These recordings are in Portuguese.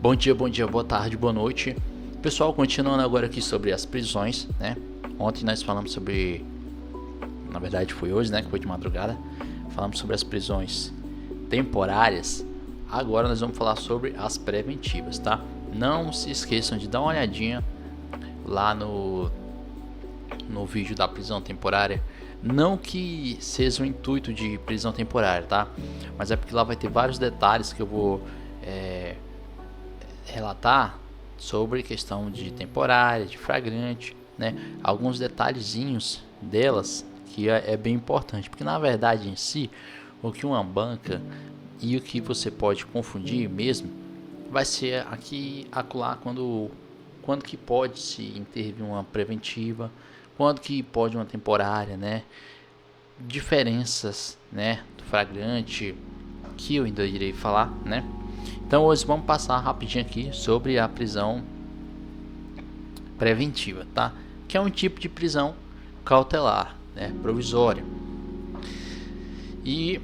Bom dia, boa tarde, boa noite. Pessoal, continuando agora aqui sobre as prisões, né? Ontem nós falamos sobre, na verdade foi hoje, né, que foi de madrugada, falamos sobre as prisões temporárias. Agora nós vamos falar sobre as preventivas, tá? Não se esqueçam de dar uma olhadinha lá no vídeo da prisão temporária. Não que seja o intuito de prisão temporária, tá? Mas é porque lá vai ter vários detalhes que eu vou relatar sobre questão de temporária, de flagrante, né? Alguns detalhezinhos delas que é bem importante, porque na verdade em si, o que uma banca e o que você pode confundir mesmo vai ser aqui acolá quando que pode se intervir uma preventiva, quando que pode uma temporária, né? Diferenças, né, do flagrante que eu ainda irei falar, né? Então hoje vamos passar rapidinho aqui sobre a prisão preventiva, tá? Que é um tipo de prisão cautelar, né, provisória. E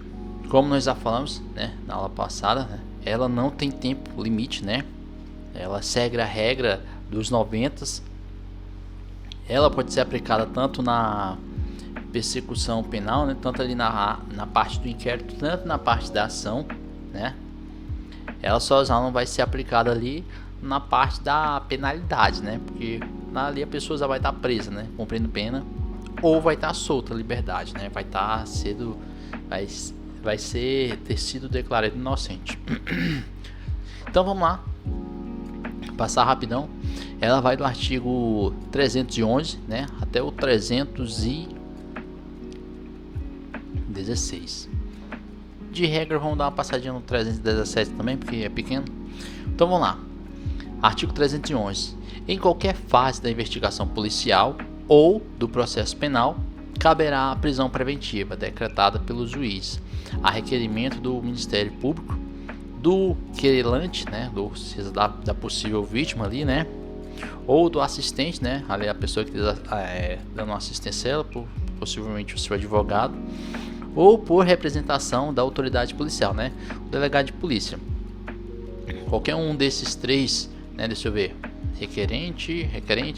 como nós já falamos, né, na aula passada, né, ela não tem tempo limite, né? Ela segue a regra dos 90. Ela pode ser aplicada tanto na persecução penal, né, tanto ali na parte do inquérito, tanto na parte da ação, né? Ela só não vai ser aplicada ali na parte da penalidade, né? Porque ali a pessoa já vai estar presa, né, cumprindo pena, ou vai estar solta, liberdade, né? Vai estar sendo, vai ter sido declarado inocente. Então vamos lá, passar rapidão. Ela vai do artigo 311, né, até o 316. De regra, vamos dar uma passadinha no 317 também, porque é pequeno. Então vamos lá. Artigo 311. Em qualquer fase da investigação policial ou do processo penal, caberá a prisão preventiva decretada pelo juiz, a requerimento do Ministério Público, do querelante, né, da possível vítima ali, né, ou do assistente, né, ali a pessoa que está dando assistência a ela, possivelmente o seu advogado, ou por representação da autoridade policial, né, o delegado de polícia. Qualquer um desses três, né, deixa eu ver, requerente,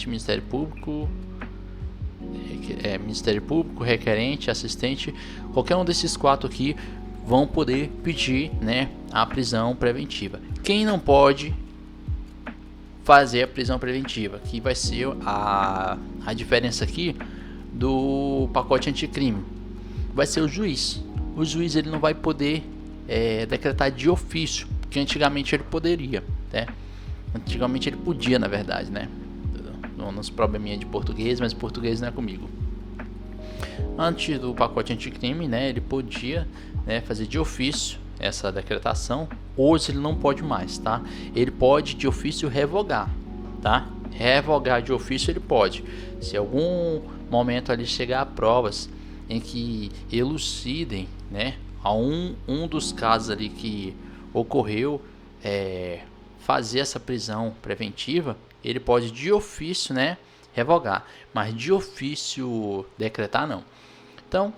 Ministério Público, Ministério Público, requerente, assistente, qualquer um desses quatro aqui vão poder pedir, né, a prisão preventiva. Quem não pode fazer a prisão preventiva, que vai ser a diferença aqui do pacote anticrime, vai ser o juiz. O juiz ele não vai poder decretar de ofício, porque antigamente ele poderia, né? Antigamente ele podia, na verdade, né? Nos probleminha de português, mas português não é comigo. Antes do pacote anticrime, né, ele podia, né, fazer de ofício essa decretação. Hoje ele não pode mais, tá? Ele pode de ofício revogar, tá? Revogar de ofício ele pode. Se algum momento ali chegar a provas em que elucidem, né, a um dos casos ali que ocorreu, fazer essa prisão preventiva, ele pode de ofício, né, revogar, mas de ofício decretar não. Então,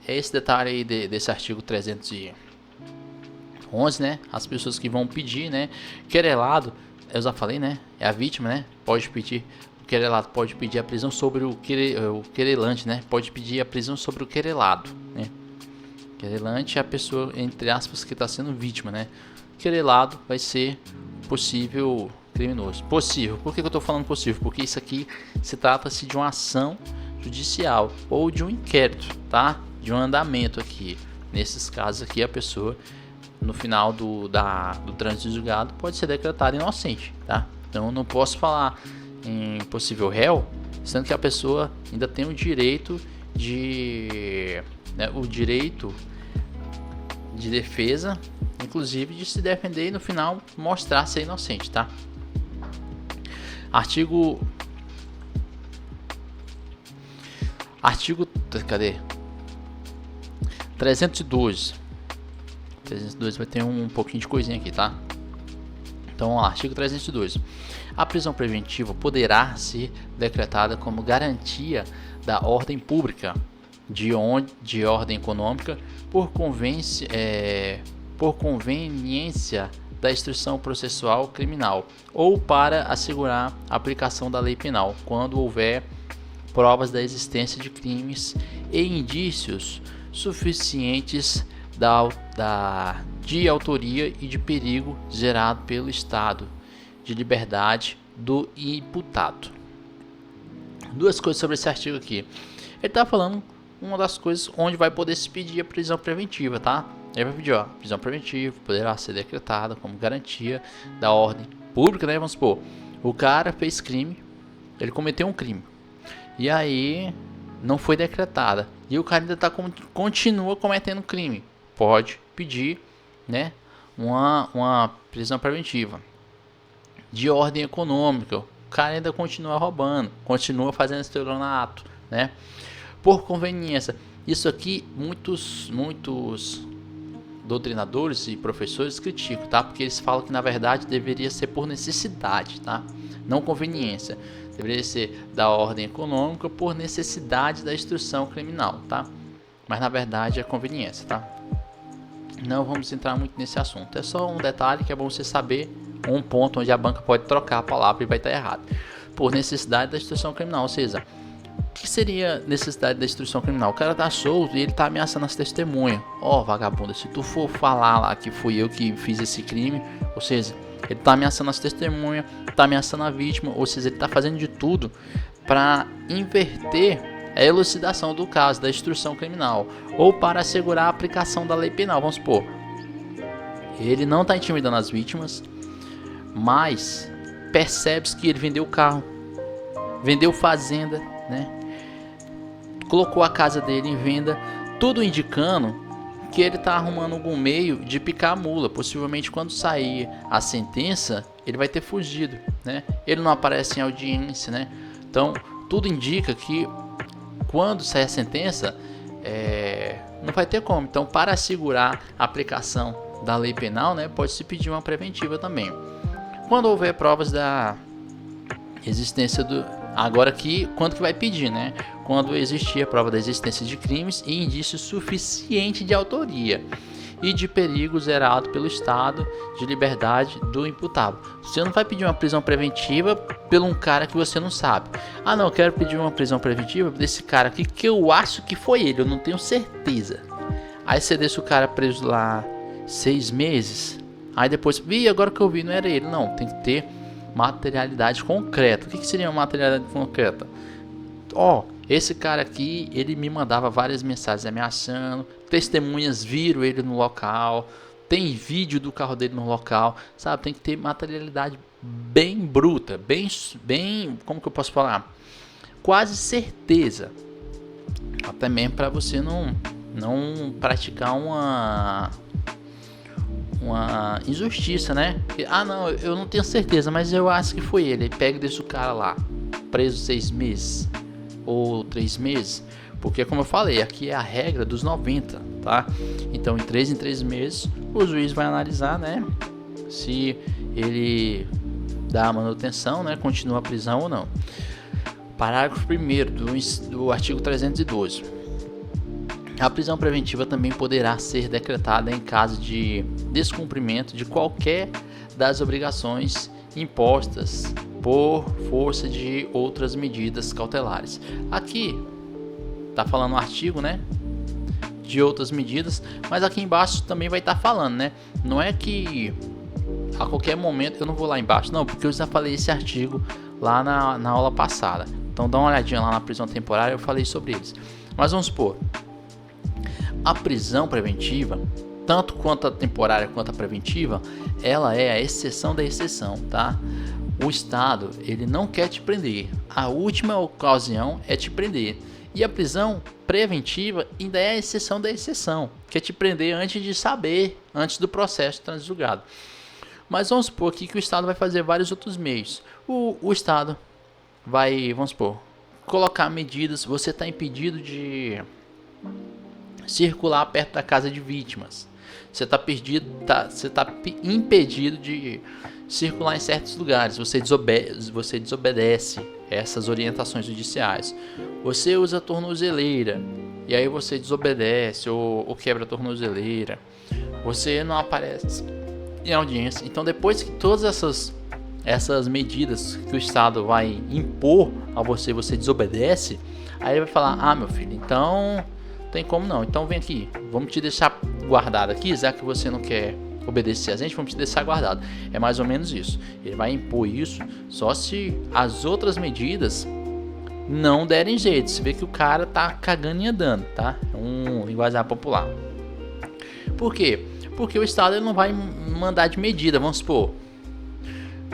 é esse detalhe aí desse artigo 311, né, as pessoas que vão pedir, né, querelado, eu já falei, né, é a vítima, né, pode pedir, o querelado pode pedir a prisão sobre o querelante, né, pode pedir a prisão sobre o querelado, né, querelante é a pessoa, entre aspas, que está sendo vítima, né, querelado vai ser possível criminoso. Possível, por que eu estou falando possível? Porque isso aqui se trata-se de uma ação judicial ou de um inquérito, tá? De um andamento aqui. Nesses casos aqui, a pessoa, no final do trânsito julgado, pode ser decretada inocente, tá? Então, eu não posso falar em possível réu, sendo que a pessoa ainda tem o direito de defesa, inclusive de se defender e no final mostrar ser inocente, tá? Artigo cadê? 302 vai ter um pouquinho de coisinha aqui, tá? Então, artigo 302. A prisão preventiva poderá ser decretada como garantia da ordem pública, de ordem econômica, por conveniência da instrução processual criminal ou para assegurar a aplicação da lei penal, quando houver provas da existência de crimes e indícios suficientes de autoria e de perigo gerado pelo estado de liberdade do imputado. Duas coisas sobre esse artigo aqui. Ele está falando uma das coisas onde vai poder se pedir a prisão preventiva, tá? Ele vai pedir, prisão preventiva poderá ser decretada como garantia da ordem pública, né? Vamos supor, o cara fez crime, ele cometeu um crime, e aí não foi decretada, e o cara ainda continua cometendo crime, pode pedir, né, uma prisão preventiva de ordem econômica. O cara ainda continua roubando, continua fazendo estelionato, né, por conveniência. Isso aqui muitos doutrinadores e professores criticam, tá? Porque eles falam que na verdade deveria ser por necessidade, tá? Não conveniência. Deveria ser da ordem econômica por necessidade da instrução criminal, tá? Mas na verdade é conveniência, tá? Não vamos entrar muito nesse assunto. É só um detalhe que é bom você saber, um ponto onde a banca pode trocar a palavra e vai estar errado. Por necessidade da instrução criminal, ou seja, o que seria necessidade da instrução criminal? O cara tá solto e ele tá ameaçando as testemunhas. Ó, vagabundo, se tu for falar lá que fui eu que fiz esse crime, ou seja, ele tá ameaçando as testemunhas, tá ameaçando a vítima, ou seja, ele tá fazendo de tudo para inverter a elucidação do caso, da instrução criminal, ou para assegurar a aplicação da lei penal. Vamos supor, ele não tá intimidando as vítimas, mas percebe-se que ele vendeu o carro, vendeu fazenda, né? Colocou a casa dele em venda, tudo indicando que ele está arrumando algum meio de picar a mula. Possivelmente quando sair a sentença, ele vai ter fugido, né? Ele não aparece em audiência, né? Então, tudo indica que quando sair a sentença, não vai ter como. Então, para assegurar a aplicação da lei penal, né, pode-se pedir uma preventiva também. Quando houver provas da existência do... Agora aqui, quando que vai pedir, né? Quando existir a prova da existência de crimes e indício suficiente de autoria e de perigo gerado pelo estado de liberdade do imputado. Você não vai pedir uma prisão preventiva pelo um cara que você não sabe. Ah, não, eu quero pedir uma prisão preventiva desse cara aqui que eu acho que foi ele, eu não tenho certeza. Aí você deixa o cara preso lá 6 meses. Aí depois, agora que eu vi, não era ele. Não, tem que ter materialidade concreta. O que seria uma materialidade concreta? Esse cara aqui, ele me mandava várias mensagens ameaçando, testemunhas viram ele no local, tem vídeo do carro dele no local, sabe? Tem que ter materialidade bem bruta, bem, como que eu posso falar? Quase certeza. Até mesmo para você não praticar uma injustiça, né? Não, eu não tenho certeza, mas eu acho que foi ele. Aí pega e deixa o cara lá, preso 6 meses ou 3 meses, porque como eu falei, aqui é a regra dos 90, tá? Então, em 3 meses, o juiz vai analisar, né, se ele dá a manutenção, né, continua a prisão ou não. Parágrafo 1º do artigo 312. A prisão preventiva também poderá ser decretada em caso de descumprimento de qualquer das obrigações impostas por força de outras medidas cautelares. Aqui tá falando o artigo, né, de outras medidas, mas aqui embaixo também vai estar falando, né? Não é que a qualquer momento, eu não vou lá embaixo, não, porque eu já falei esse artigo lá na aula passada. Então dá uma olhadinha lá na prisão temporária, eu falei sobre eles. Mas vamos supor, a prisão preventiva, tanto quanto a temporária quanto a preventiva, ela é a exceção da exceção, tá? O Estado, ele não quer te prender. A última ocasião é te prender. E a prisão preventiva ainda é a exceção da exceção, que é te prender antes de saber, antes do processo transjulgado. Mas vamos supor aqui que o Estado vai fazer vários outros meios. O Estado vai, vamos supor, colocar medidas. Você está impedido de circular perto da casa de vítimas. Você está impedido de circular em certos lugares. Você desobedece essas orientações judiciais. Você usa a tornozeleira e aí você desobedece ou quebra a tornozeleira. Você não aparece em audiência. Então, depois que todas essas medidas que o Estado vai impor a você, você desobedece, aí ele vai falar: ah, meu filho, então tem como não, então vem aqui, vamos te deixar guardado aqui, já que você não quer obedecer a gente, vamos te deixar guardado. É mais ou menos isso. Ele vai impor isso só se as outras medidas não derem jeito. Você vê que o cara tá cagando e andando, tá? É um linguajar popular. Por quê? Porque o Estado ele não vai mandar de medida, vamos supor.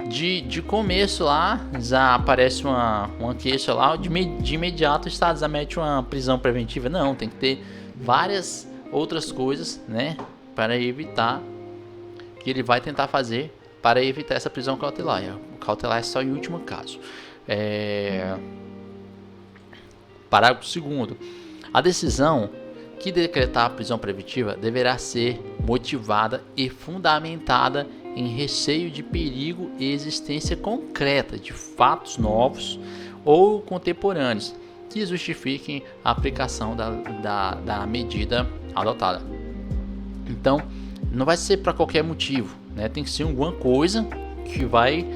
De começo lá, já aparece uma queixa lá, de imediato o Estado já mete uma prisão preventiva. Não, tem que ter várias outras coisas, né? Para evitar, que ele vai tentar fazer para evitar essa prisão cautelar. O cautelar é só em último caso. Parágrafo 2º. A decisão que decretar a prisão preventiva deverá ser motivada e fundamentada em receio de perigo e existência concreta de fatos novos ou contemporâneos que justifiquem a aplicação da medida adotada. Então, não vai ser para qualquer motivo, né? Tem que ser alguma coisa que vai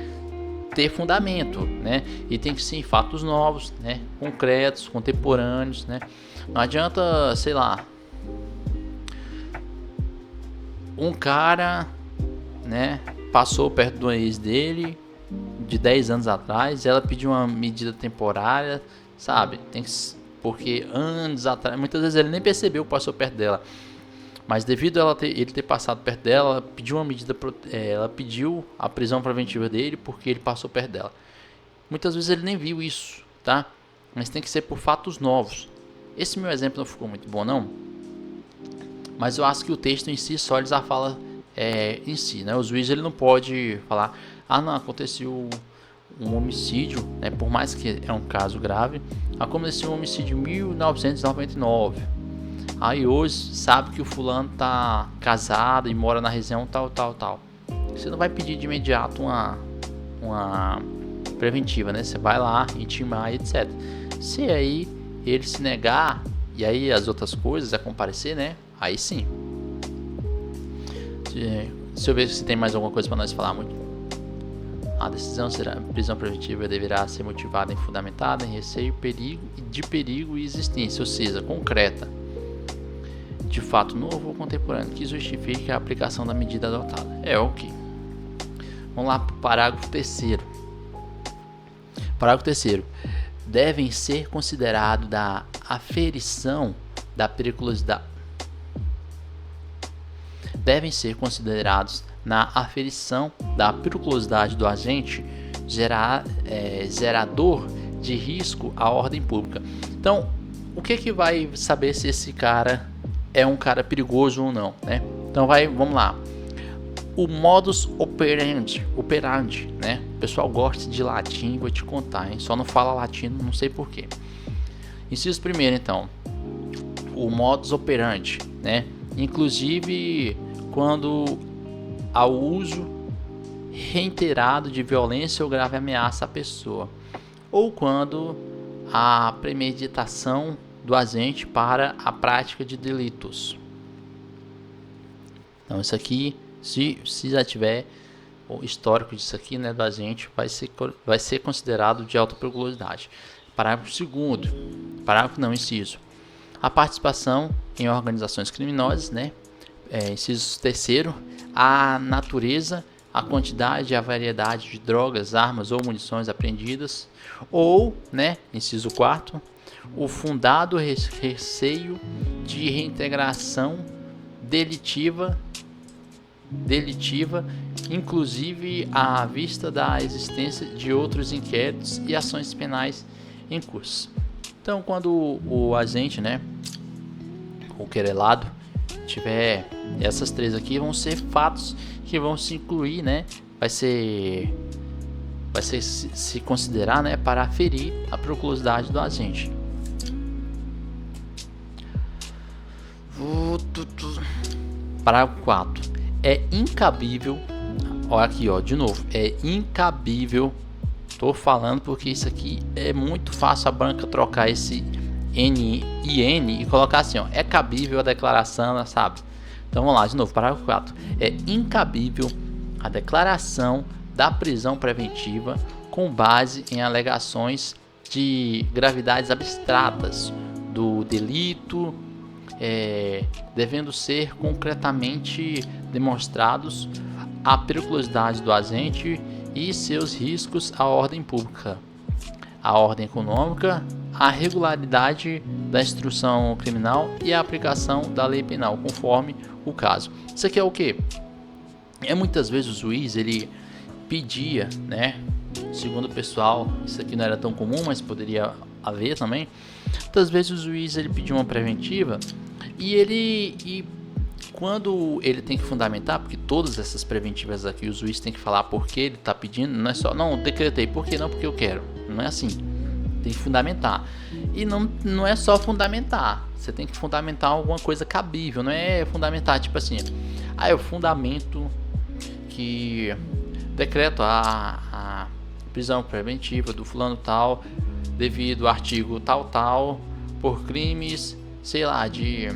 ter fundamento, né? E tem que ser em fatos novos, né? Concretos, contemporâneos, né? Não adianta, sei lá, um cara, né, passou perto do ex dele de 10 anos atrás, ela pediu uma medida temporária, sabe? Tem que, porque anos atrás, muitas vezes ele nem percebeu que passou perto dela. Mas devido a ele ter passado perto dela, ela pediu uma medida, ela pediu a prisão preventiva dele porque ele passou perto dela. Muitas vezes ele nem viu isso, tá? Mas tem que ser por fatos novos. Esse meu exemplo não ficou muito bom, não. Mas eu acho que o texto em si só já fala em si, né? O juiz ele não pode falar: ah, não, aconteceu um homicídio, né? Por mais que é um caso grave, aconteceu um homicídio em 1999. Aí hoje sabe que o fulano tá casado e mora na região tal. Você não vai pedir de imediato uma preventiva, né? Você vai lá, intimar, etc. Se aí ele se negar e aí as outras coisas a comparecer, né? Aí sim. Deixa eu ver se tem mais alguma coisa para nós falar muito. A decisão será prisão preventiva deverá ser motivada e fundamentada em receio, perigo e existência, ou seja, concreta, de fato novo ou contemporâneo, que justifique a aplicação da medida adotada. Ok. Vamos lá para o parágrafo 3º. Parágrafo 3º. Devem ser considerados da aferição da periculosidade. Devem ser considerados na aferição da periculosidade do agente gerador de risco à ordem pública. Então, o que vai saber se esse cara é um cara perigoso ou não, né? Então vamos lá. O modus operandi, né? O pessoal gosta de latim, vou te contar, hein? Só não fala latino, não sei porquê. Inciso primeiro, então. O modus operandi, né? Inclusive quando há o uso reiterado de violência ou grave ameaça à pessoa, ou quando há premeditação do agente para a prática de delitos. Então isso aqui, se já tiver o histórico disso aqui, né, do agente, vai ser considerado de alta periculosidade. Parágrafo 2º, inciso. A participação em organizações criminosas, né, inciso 3º, a natureza, a quantidade e a variedade de drogas, armas ou munições apreendidas, ou, né, inciso 4º, o fundado receio de reintegração delitiva, inclusive à vista da existência de outros inquéritos e ações penais em curso. Então, quando o agente, né, o querelado, tiver essas três aqui, vão ser fatos que vão se incluir, né, vai se considerar, né, para aferir a periculosidade do agente. Parágrafo 4. É incabível, olha aqui, ó, de novo, é incabível, tô falando porque isso aqui é muito fácil a banca trocar esse N e colocar assim, ó, é cabível a declaração, sabe? Então vamos lá, de novo, parágrafo 4. É incabível a declaração da prisão preventiva com base em alegações de gravidades abstratas do delito, devendo ser concretamente demonstrados a periculosidade do agente e seus riscos à ordem pública, à ordem econômica, a regularidade da instrução criminal e a aplicação da lei penal, conforme o caso. Isso aqui é o que? Muitas vezes o juiz ele pedia, né? Segundo o pessoal, isso aqui não era tão comum, mas poderia haver também. Muitas vezes o juiz ele pedia uma preventiva e quando ele tem que fundamentar, porque todas essas preventivas aqui o juiz tem que falar por que ele está pedindo, não é só, não, decretei, por que não, porque eu quero. Não é assim, tem que fundamentar. E não é só fundamentar, você tem que fundamentar alguma coisa cabível, não é fundamentar tipo assim, eu fundamento que decreto a prisão preventiva do fulano tal, devido ao artigo tal, por crimes, sei lá, de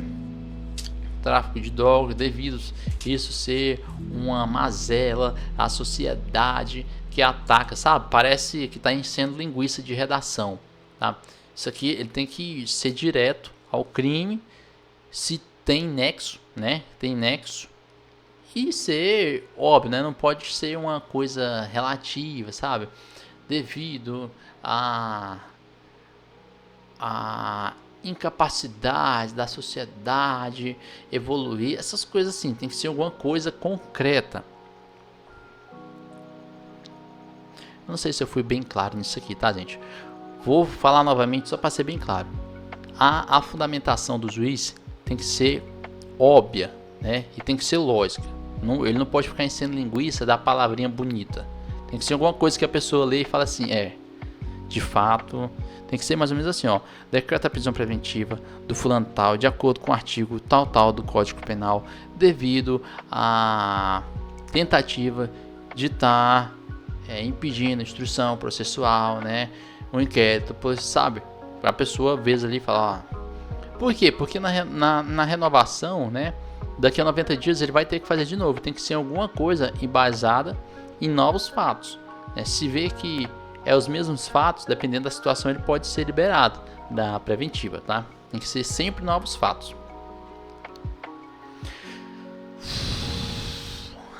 tráfico de drogas, devido isso ser uma mazela à sociedade que ataca, sabe? Parece que está enchendo linguiça de redação, tá? Isso aqui ele tem que ser direto ao crime, se tem nexo, né? Tem nexo e ser óbvio, né? Não pode ser uma coisa relativa, sabe? Devido a incapacidade da sociedade evoluir, essas coisas assim, tem que ser alguma coisa concreta. Não sei se eu fui bem claro nisso aqui, tá, gente? Vou falar novamente só para ser bem claro. A fundamentação do juiz tem que ser óbvia, né? E tem que ser lógica. Ele não pode ficar enchendo linguiça da palavrinha bonita. Tem que ser alguma coisa que a pessoa lê e fala assim, de fato, tem que ser mais ou menos assim, decreta a prisão preventiva do fulano tal, de acordo com o artigo tal do Código Penal, devido à tentativa de estar impedindo a instrução processual, né, um inquérito, pois sabe, a pessoa vê ali e fala, por quê? Porque na renovação, né, daqui a 90 dias ele vai ter que fazer de novo, tem que ser alguma coisa embasada em novos fatos, né? Se vê que os mesmos fatos, dependendo da situação, ele pode ser liberado da preventiva, tá? Tem que ser sempre novos fatos.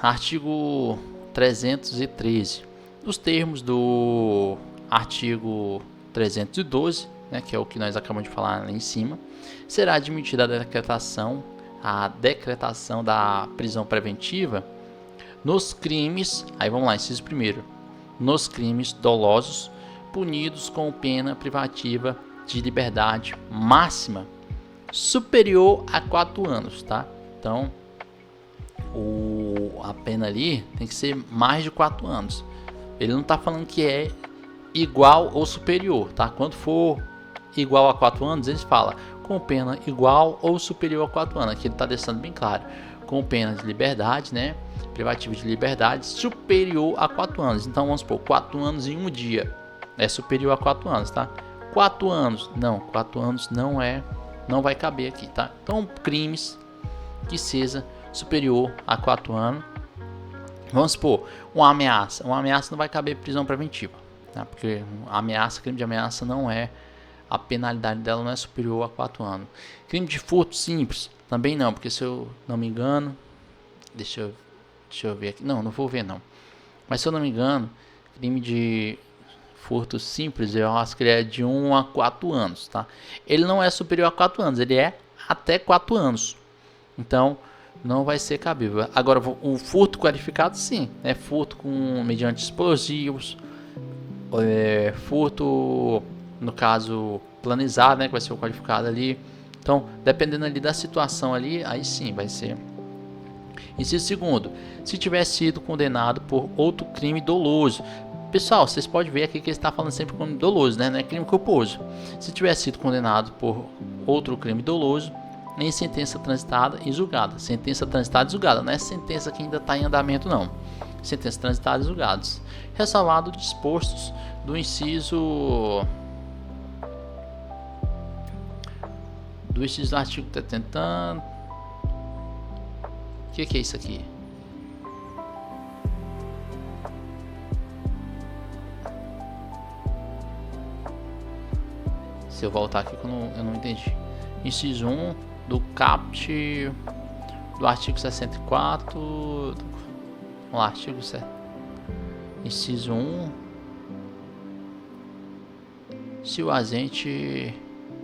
Artigo 313. Os termos do artigo 312, né, que é o que nós acabamos de falar lá em cima, será admitida a decretação da prisão preventiva nos crimes, aí vamos lá, inciso primeiro, nos crimes dolosos punidos com pena privativa de liberdade máxima superior a 4 anos, tá? Então, a pena ali tem que ser mais de 4 anos. Ele não está falando que é igual ou superior, tá? Quando for igual a 4 anos, ele fala com pena igual ou superior a 4 anos. Aqui ele está deixando bem claro, com pena de liberdade, né? Privativa de liberdade superior a 4 anos. Então vamos supor, 4 anos em um dia é superior a 4 anos, tá? 4 anos, não, 4 anos não vai caber aqui, tá? Então crimes que seja superior a 4 anos. Vamos supor, uma ameaça não vai caber prisão preventiva, tá? Porque crime de ameaça não é, a penalidade dela não é superior a 4 anos. Crime de furto simples, também não, porque se eu não me engano, deixa eu ver aqui, não vou ver não, mas se eu não me engano, crime de furto simples, eu acho que ele é de 1 a 4 anos, tá? Ele não é superior a 4 anos, ele é até 4 anos, então não vai ser cabível. Agora, o furto qualificado, sim, é furto mediante explosivos, furto, no caso, planejado, né, que vai ser o qualificado ali. Então, dependendo ali da situação ali, aí sim vai ser. Inciso segundo, se tiver sido condenado por outro crime doloso. Pessoal, vocês podem ver aqui que ele está falando sempre crime doloso, né, não é crime culposo. Se tiver sido condenado por outro crime doloso, em sentença transitada e julgada. Sentença transitada e julgada, não é sentença que ainda está em andamento, não. Sentença transitada e julgadas. Ressalvado dispostos do inciso do artigo 70. O que é isso aqui? Se eu voltar aqui, eu não entendi. Inciso 1 do caput do artigo 64. Vamos lá, artigo 7. Inciso 1. Se o agente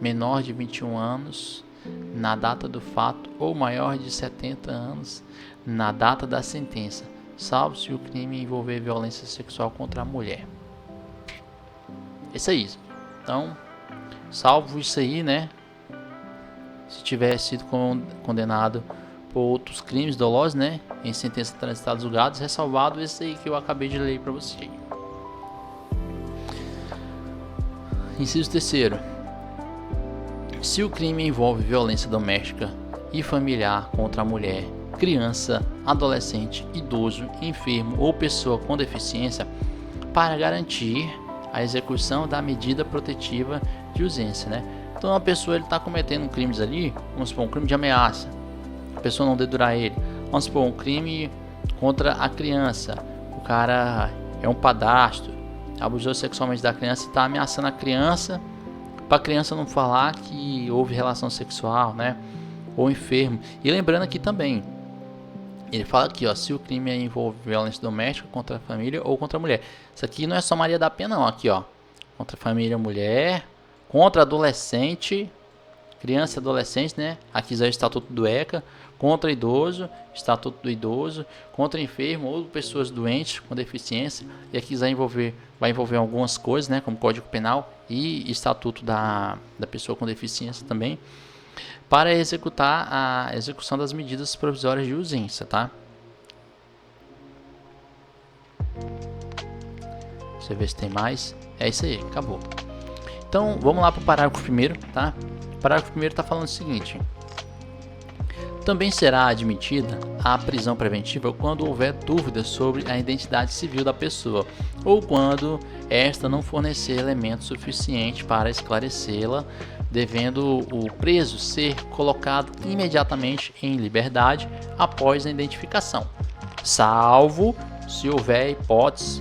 menor de 21 anos na data do fato ou maior de 70 anos na data da sentença, salvo se o crime envolver violência sexual contra a mulher. Isso aí. Então, salvo isso aí, né? Se tiver sido condenado por outros crimes dolosos, né? Em sentença transitada julgados, ressalvado esse aí que eu acabei de ler para você. Inciso 3º. Se o crime envolve violência doméstica e familiar contra a mulher, criança, adolescente, idoso, enfermo ou pessoa com deficiência, para garantir a execução da medida protetiva de urgência, né? Então uma pessoa está cometendo crimes ali, vamos supor, um crime de ameaça, a pessoa não dedurar ele, vamos supor, um crime contra a criança, o cara é um padrasto, abusou sexualmente da criança e está ameaçando a criança, para a criança não falar que houve relação sexual, né? Ou enfermo. E lembrando aqui também, ele fala aqui, ó, se o crime envolve violência doméstica contra a família ou contra a mulher. Isso aqui não é só Maria da Penha não, aqui, ó. Contra a família, mulher, contra adolescente, criança e adolescente, né? Aqui já é o Estatuto do ECA, contra idoso, Estatuto do idoso, contra enfermo ou pessoas doentes com deficiência. E aqui vai envolver algumas coisas, né? Como Código Penal e Estatuto da pessoa com deficiência também, para executar a execução das medidas provisórias de urgência, tá? Você vê se tem mais. É isso aí, acabou. Então, vamos lá para o parágrafo 1º, tá? O parágrafo 1º está falando o seguinte: também será admitida a prisão preventiva quando houver dúvidas sobre a identidade civil da pessoa ou quando esta não fornecer elementos suficientes para esclarecê-la, devendo o preso ser colocado imediatamente em liberdade após a identificação, salvo se houver hipótese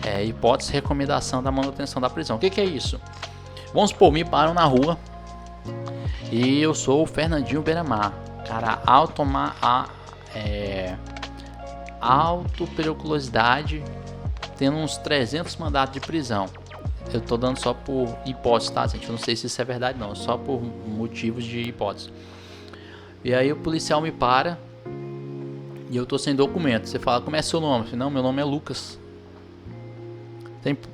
de recomendação da manutenção da prisão. O que é isso? Vamos supor, me param na rua e eu sou o Fernandinho Beiramar, cara, alto periculosidade, tendo uns 300 mandatos de prisão. Eu tô dando só por hipótese, tá, gente? Eu não sei se isso é verdade não, só por motivos de hipótese. E aí o policial me para e eu tô sem documento. Você fala, como é seu nome? Eu falo, não, meu nome é Lucas.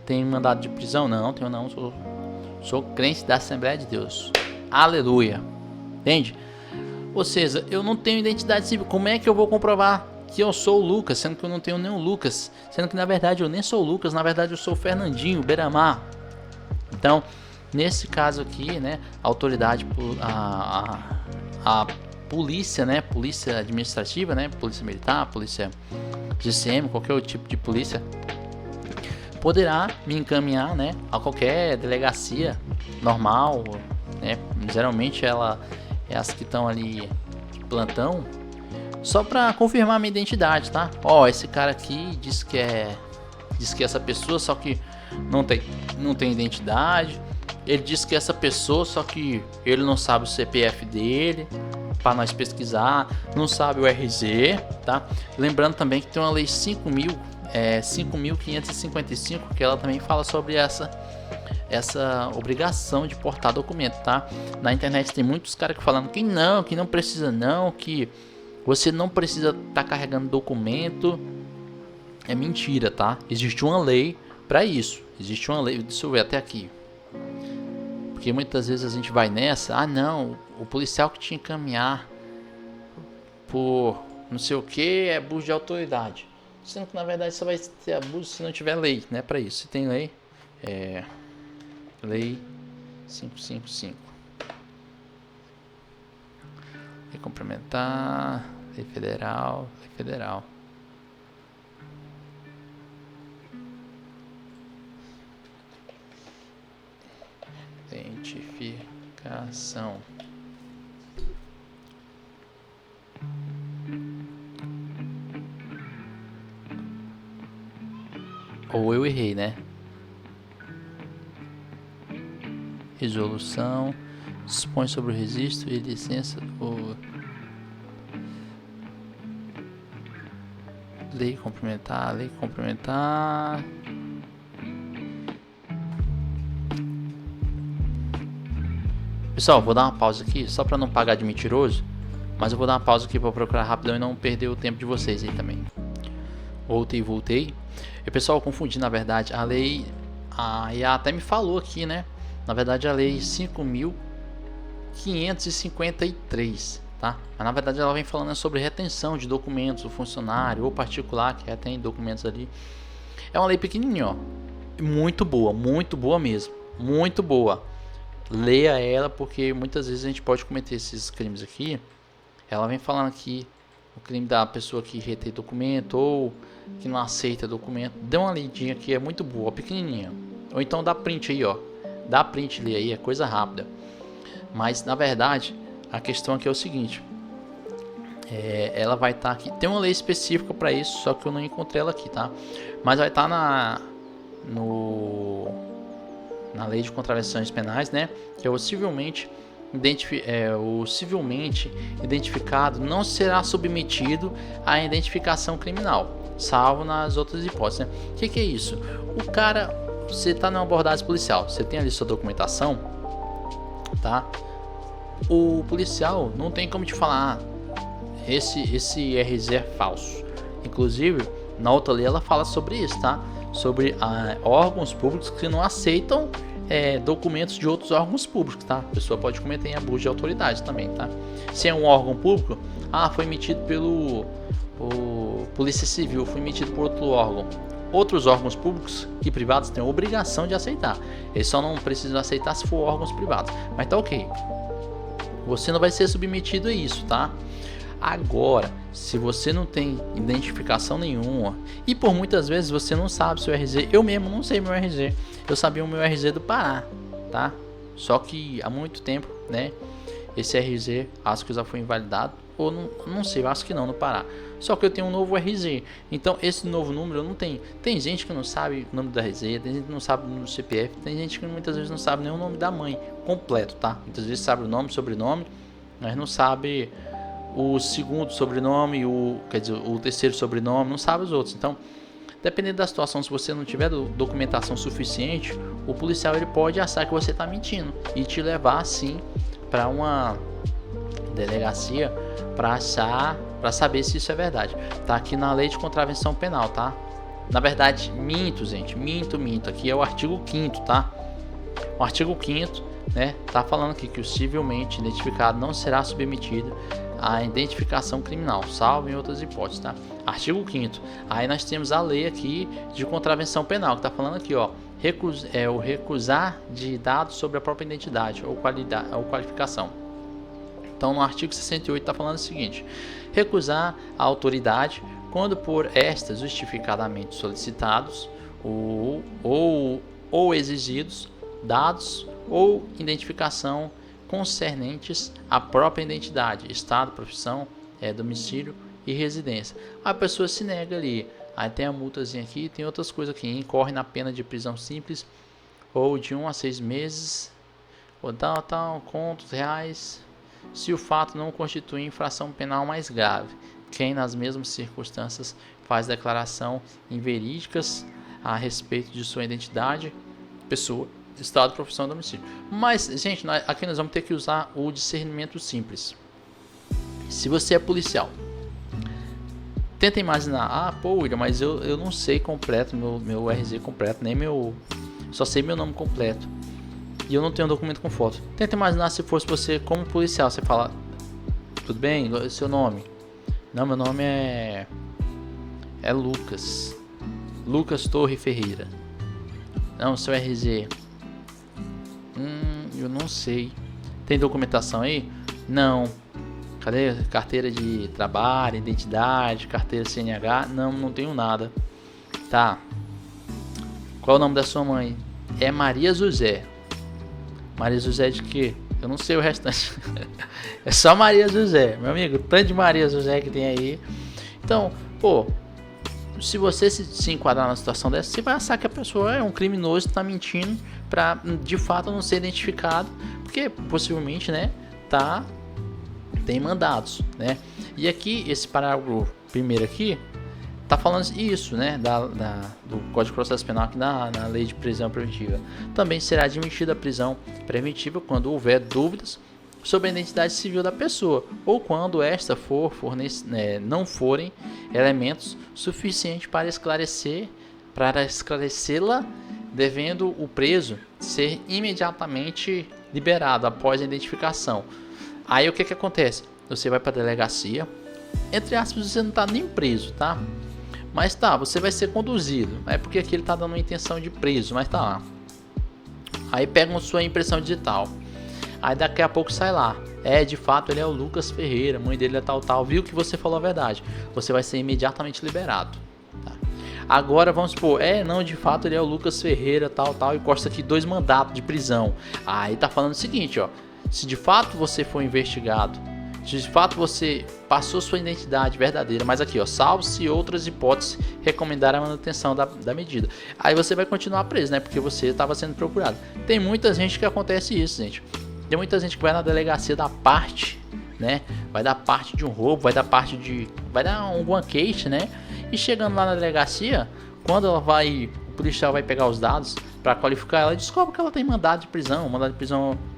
Tem mandado de prisão? Não, tenho não. Sou crente da Assembleia de Deus. Aleluia. Entende? Ou seja, eu não tenho identidade civil. Como é que eu vou comprovar que eu sou o Lucas, sendo que eu não tenho nem o Lucas? Sendo que na verdade eu nem sou o Lucas, na verdade eu sou o Fernandinho Beiramar. Então, nesse caso aqui, né, a autoridade, a polícia, né, polícia administrativa, né, polícia militar, polícia GCM, qualquer tipo de polícia, poderá me encaminhar, né, a qualquer delegacia normal, né, geralmente ela é as que estão ali de plantão, só para confirmar minha identidade, tá? Ó, esse cara aqui diz que é essa pessoa, só que não tem identidade. Ele diz que é essa pessoa, só que ele não sabe o CPF dele, para nós pesquisar, não sabe o RG, tá? Lembrando também que tem uma lei 5.555, que ela também fala sobre essa obrigação de portar documento, tá? Na internet tem muitos caras que falando que não precisa não, que você não precisa estar carregando documento. É mentira, tá? Existe uma lei para isso. Existe uma lei, deixa eu ver até aqui. Porque muitas vezes a gente vai nessa, não, o policial que te encaminhar por não sei o que é abuso de autoridade. Sendo que na verdade só vai ter abuso se não tiver lei, né, para isso. Se tem lei, lei 555. Lei complementar, lei federal. Identificação. Ou eu errei, né? resolução, dispõe sobre o registro e licença ou lei complementar. Pessoal, vou dar uma pausa aqui só para não pagar de mentiroso, mas eu vou dar uma pausa aqui para procurar rapidão e não perder o tempo de vocês aí também. Voltei. E pessoal, eu confundi na verdade a lei, a IA até me falou aqui, né? Na verdade a lei 5.553, tá? Mas na verdade ela vem falando sobre retenção de documentos do funcionário ou particular que retém documentos ali. É uma lei pequenininha, ó. Muito boa mesmo, muito boa. Leia ela, porque muitas vezes a gente pode cometer esses crimes aqui. Ela vem falando aqui o crime da pessoa que retém documento ou que não aceita documento. Dê uma lidinha aqui, é muito boa, pequenininha. Ou então dá print aí, ó. Dá print ali aí, é coisa rápida. Mas na verdade a questão aqui é o seguinte, ela vai estar aqui, tem uma lei específica para isso, só que eu não encontrei ela aqui, tá? Mas vai estar na lei de contravenções penais, né? Que é o civilmente identificado não será submetido à identificação criminal, salvo nas outras hipóteses, né? O que é isso? O cara, você está numa abordagem policial, você tem ali sua documentação, tá? O policial não tem como te falar, esse RZ é falso. Inclusive, na outra lei ela fala sobre isso, tá? Sobre órgãos públicos que não aceitam documentos de outros órgãos públicos, tá? A pessoa pode cometer em abuso de autoridade também, tá? Se é um órgão público, foi emitido pelo Polícia Civil, foi emitido por outro órgão. Outros órgãos públicos e privados têm a obrigação de aceitar. Eles só não precisam aceitar se for órgãos privados. Mas tá ok. Você não vai ser submetido a isso, tá? Agora, se você não tem identificação nenhuma e por muitas vezes você não sabe seu RZ, eu mesmo não sei meu RZ, eu sabia o meu RZ do Pará, tá? Só que há muito tempo, né? Esse RZ acho que já foi invalidado ou não sei, eu acho que não, no Pará. Só que eu tenho um novo RZ, então esse novo número eu não tenho. Tem gente que não sabe o nome do RZ, tem gente que não sabe o número do CPF, tem gente que muitas vezes não sabe nem o nome da mãe completo, tá? Muitas vezes sabe o nome, sobrenome, mas não sabe o segundo sobrenome, o terceiro sobrenome, não sabe os outros. Então, dependendo da situação, se você não tiver documentação suficiente, o policial ele pode achar que você está mentindo e te levar assim para uma delegacia para saber se isso é verdade. Tá aqui na lei de contravenção penal, tá? Na verdade, minto, gente, minto. Aqui é o artigo 5º, tá? O artigo 5º, né? Tá falando aqui que o civilmente identificado não será submetido à identificação criminal, salvo em outras hipóteses, tá? Artigo 5º. Aí nós temos a lei aqui de contravenção penal, que tá falando aqui, ó, o recusar de dados sobre a própria identidade ou qualificação. Então, no artigo 68 está falando o seguinte: recusar a autoridade quando por estas justificadamente solicitados ou exigidos dados ou identificação concernentes à própria identidade, estado, profissão, domicílio e residência. A pessoa se nega ali. Aí tem a multazinha aqui, tem outras coisas aqui. Incorre na pena de prisão simples ou de 1 a 6 meses ou tal, contos reais, se o fato não constitui infração penal mais grave. Quem nas mesmas circunstâncias faz declaração inverídicas a respeito de sua identidade, pessoa, estado, profissão, domicílio. Mas, gente, aqui nós vamos ter que usar o discernimento simples. Se você é policial, tenta imaginar, pô, William, mas eu não sei completo, meu RZ completo, nem só sei meu nome completo. E eu não tenho um documento com foto. Tenta imaginar se fosse você como policial, você fala, tudo bem, seu nome? Não, meu nome é Lucas Torre Ferreira. Não, seu RZ. Eu não sei. Tem documentação aí? Não. Cadê carteira de trabalho, identidade, carteira CNH? Não tenho nada. Tá. Qual é o nome da sua mãe? É Maria José. Maria José de quê? Eu não sei o restante. É só Maria José, meu amigo. Tanto de Maria José que tem aí. Então, pô, se você se enquadrar na situação dessa, você vai achar que a pessoa é um criminoso, está mentindo para de fato não ser identificado, porque possivelmente, né, tem mandados, né? E aqui esse parágrafo primeiro aqui tá falando isso, né, do Código de Processo Penal aqui na Lei de Prisão Preventiva. Também será admitida a prisão preventiva quando houver dúvidas sobre a identidade civil da pessoa ou quando esta não forem elementos suficientes para esclarecê-la, devendo o preso ser imediatamente liberado após a identificação. Aí o que acontece? Você vai para a delegacia, entre aspas, você não está nem preso, tá? Mas você vai ser conduzido. É porque aqui ele está dando uma intenção de preso, mas tá lá. Aí pegam sua impressão digital. Aí daqui a pouco sai lá. De fato ele é o Lucas Ferreira, a mãe dele é tal, viu que você falou a verdade. Você vai ser imediatamente liberado. Tá? Agora vamos supor, não, de fato ele é o Lucas Ferreira, tal, e consta aqui 2 mandatos de prisão. Aí tá falando o seguinte, ó. Se de fato você foi investigado, se de fato você passou sua identidade verdadeira, mas aqui, ó, salvo-se outras hipóteses, recomendar a manutenção da medida. Aí você vai continuar preso, né? Porque você estava sendo procurado. Tem muita gente que acontece isso, gente. Tem muita gente que vai na delegacia dar parte, né? Vai dar parte de um roubo, vai dar alguma queixa, né? E chegando lá na delegacia, quando o policial vai pegar os dados para qualificar ela, descobre que ela tem mandado de prisão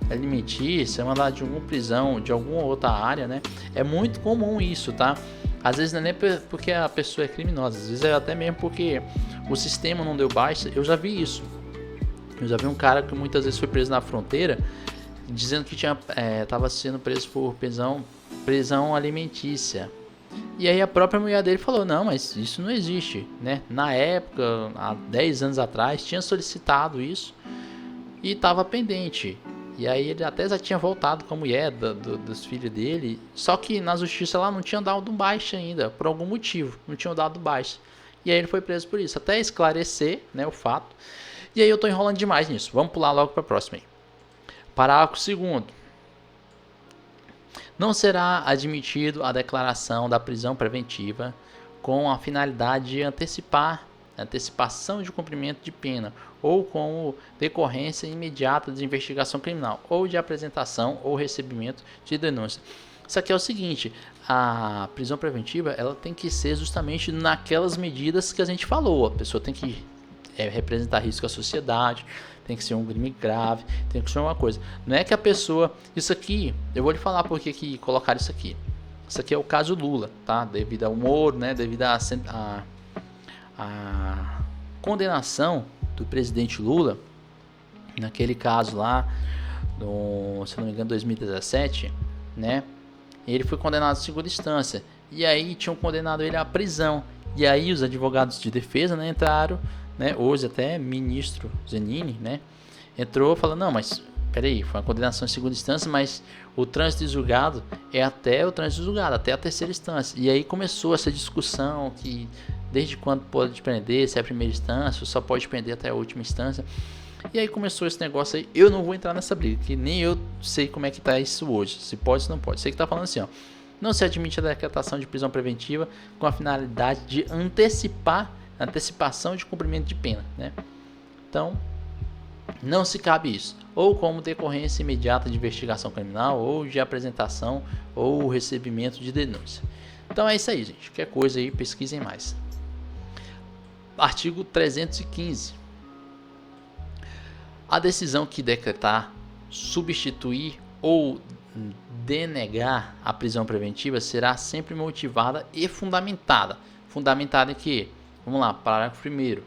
alimentícia, mandado de alguma prisão, de alguma outra área, né? É muito comum isso, tá? Às vezes não é nem porque a pessoa é criminosa, às vezes é até mesmo porque o sistema não deu baixa. Eu já vi isso. Eu já vi um cara que muitas vezes foi preso na fronteira, dizendo que estava sendo preso por prisão alimentícia. E aí a própria mulher dele falou, não, mas isso não existe, né? Na época, há 10 anos atrás, tinha solicitado isso e estava pendente. E aí ele até já tinha voltado com a mulher dos filhos dele, só que na justiça lá não tinha dado baixa ainda, por algum motivo, não tinham dado baixa. E aí ele foi preso por isso, até esclarecer, né, o fato. E aí eu tô enrolando demais nisso, vamos pular logo para a próxima aí. Parágrafo 2º. Não será admitido a declaração da prisão preventiva com a finalidade de antecipação de cumprimento de pena ou como decorrência imediata de investigação criminal ou de apresentação ou recebimento de denúncia. Isso aqui é o seguinte, a prisão preventiva ela tem que ser justamente naquelas medidas que a gente falou. A pessoa tem que representar risco à sociedade, tem que ser um crime grave, tem que ser uma coisa. Não é que a pessoa... Isso aqui, eu vou lhe falar por que colocaram isso aqui. Isso aqui é o caso Lula, tá? Devido ao Moro, né? Devido a condenação do presidente Lula, naquele caso lá, se não me engano, 2017, né? Ele foi condenado em segunda instância. E aí tinham condenado ele à prisão. E aí os advogados de defesa, né, entraram, né, hoje até ministro Zanini, né, entrou falando, não, mas peraí, foi uma condenação em segunda instância, mas o trânsito de julgado é até o trânsito de julgado, até a terceira instância. E aí começou essa discussão que desde quando pode prender, se é a primeira instância, só pode prender até a última instância. E aí começou esse negócio aí, eu não vou entrar nessa briga, que nem eu sei como é que tá isso hoje, se pode ou não pode. Sei que tá falando assim, ó, não se admite a decretação de prisão preventiva com a finalidade de antecipação de cumprimento de pena, né? Então, não se cabe isso, ou como decorrência imediata de investigação criminal, ou de apresentação ou recebimento de denúncia. Então é isso aí, gente. Qualquer coisa aí, pesquisem mais. Artigo 315. A decisão que decretar, substituir ou denegar a prisão preventiva será sempre motivada e fundamentada. Fundamentada em quê? Vamos lá, parágrafo 1º.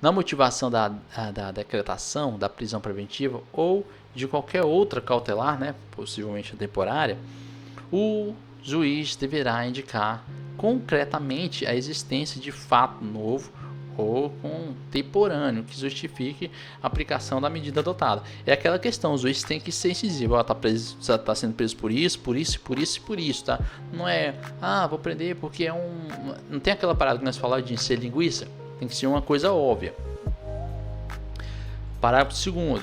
Na motivação da decretação da prisão preventiva ou de qualquer outra cautelar, né, possivelmente temporária, o juiz deverá indicar concretamente a existência de fato novo ou contemporâneo que justifique a aplicação da medida adotada. É aquela questão, o juiz tem que ser incisivo, tá sendo preso por isso, tá? Não é, vou prender porque não tem aquela parada que nós falamos de ser linguiça, tem que ser uma coisa óbvia. Parágrafo 2º.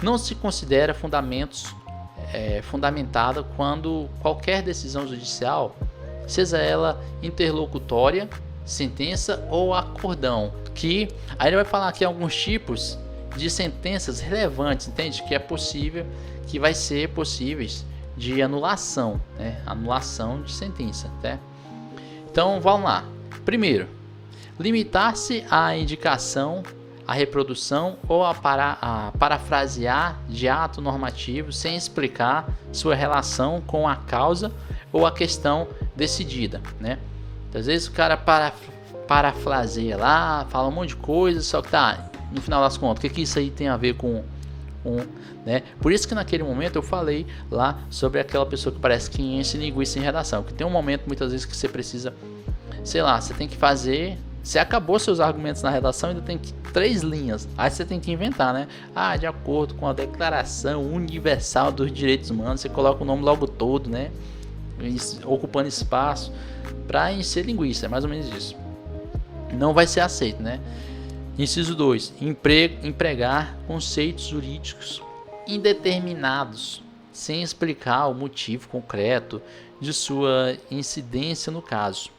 Não se considera fundamentada quando qualquer decisão judicial seja ela interlocutória, sentença ou acordão, que aí ele vai falar aqui alguns tipos de sentenças relevantes, entende? Que é possível, que vai ser possíveis de anulação, né? Anulação de sentença, tá? Então vamos lá. Primeiro, limitar-se à indicação, à reprodução ou a parafrasear de ato normativo sem explicar sua relação com a causa ou a questão decidida, né? Às vezes o cara parafraseia lá, fala um monte de coisa, só que tá, no final das contas, o que isso aí tem a ver com né? Por isso que naquele momento eu falei lá sobre aquela pessoa que parece que enche linguiça em redação, que tem um momento muitas vezes que você precisa, sei lá, você tem que fazer, você acabou seus argumentos na redação, ainda tem 3 linhas, aí você tem que inventar, né? De acordo com a Declaração Universal dos Direitos Humanos, você coloca o nome logo todo, né? Ocupando espaço para encher linguiça, é mais ou menos isso. Não vai ser aceito, né? Inciso 2. Empregar conceitos jurídicos indeterminados, sem explicar o motivo concreto de sua incidência no caso.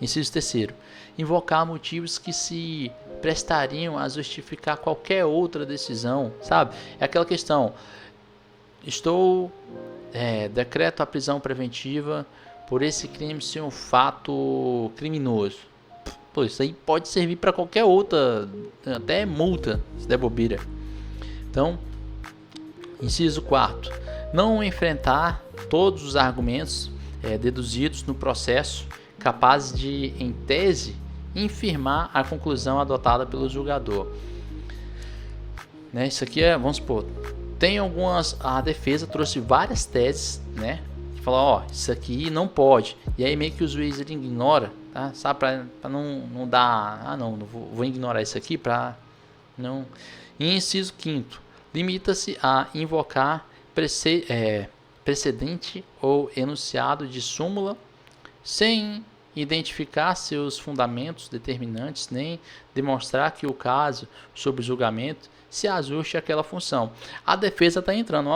Inciso 3. Invocar motivos que se prestariam a justificar qualquer outra decisão, sabe? É aquela questão, decreto a prisão preventiva por esse crime ser um fato criminoso. Pô, isso aí pode servir para qualquer outra, até multa, se der bobeira. Então, inciso 4. Não enfrentar todos os argumentos deduzidos no processo capazes de, em tese, infirmar a conclusão adotada pelo julgador. Né, isso aqui vamos supor, tem a defesa trouxe várias teses, né? Que falam, isso aqui não pode. E aí meio que o juiz ele ignora, tá? Sabe, para não dar, vou ignorar isso aqui para não. E inciso 5º, limita-se a invocar precedente ou enunciado de súmula sem identificar seus fundamentos determinantes, nem demonstrar que o caso sob julgamento se ajuste àquela função. A defesa está entrando,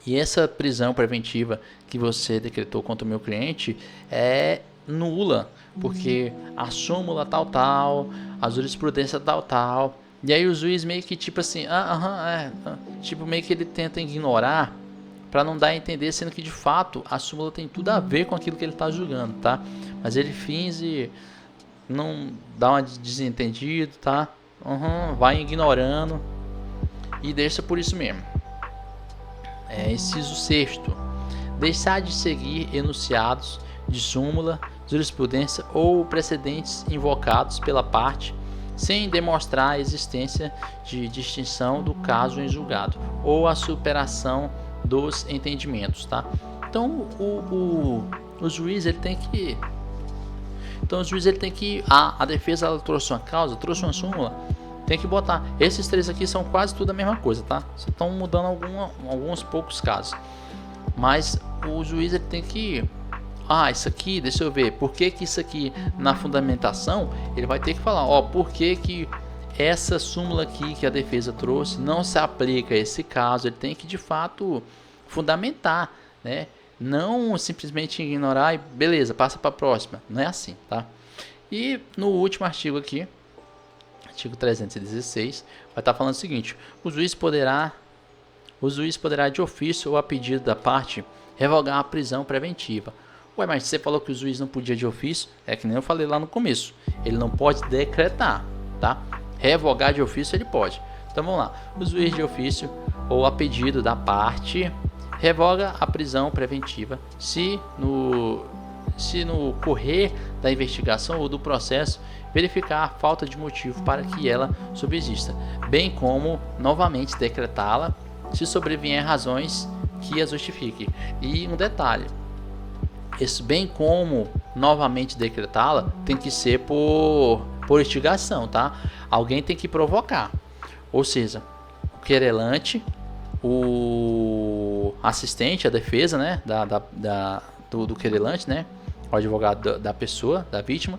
e essa prisão preventiva que você decretou contra o meu cliente é nula, porque a súmula tal, a jurisprudência tal, e aí o juiz meio que tipo assim, tipo meio que ele tenta ignorar para não dar a entender, sendo que de fato a súmula tem tudo a ver com aquilo que ele está julgando, tá? Mas ele finge não dar uma desentendido, tá? Vai ignorando e deixa por isso mesmo. Inciso 6º, deixar de seguir enunciados de súmula, jurisprudência ou precedentes invocados pela parte sem demonstrar a existência de distinção do caso em julgado ou a superação dos entendimentos, tá? Então o juiz ele tem que a defesa ela trouxe uma causa, trouxe uma súmula, tem que botar. Esses 3 aqui são quase tudo a mesma coisa, tá? Só estão mudando alguns poucos casos, mas o juiz ele tem que isso aqui, deixa eu ver, por que isso aqui na fundamentação, ele vai ter que falar, por que essa súmula aqui que a defesa trouxe não se aplica a esse caso. Ele tem que de fato fundamentar, né? Não simplesmente ignorar e beleza, passa para a próxima. Não é assim, tá? E no último artigo aqui, artigo 316, vai estar falando o seguinte: o juiz poderá de ofício ou a pedido da parte revogar a prisão preventiva. Mas você falou que o juiz não podia de ofício, é que nem eu falei lá no começo, ele não pode decretar, tá? Revogar de ofício ele pode. Então vamos lá, o juiz de ofício ou a pedido da parte revoga a prisão preventiva se no correr da investigação ou do processo verificar a falta de motivo para que ela subsista, bem como novamente decretá-la se sobrevier razões que a justifiquem. E um detalhe, esse bem como novamente decretá-la tem que ser por instigação, tá? Alguém tem que provocar, ou seja, o querelante, o assistente, a defesa, né, do querelante, né, o advogado da pessoa, da vítima,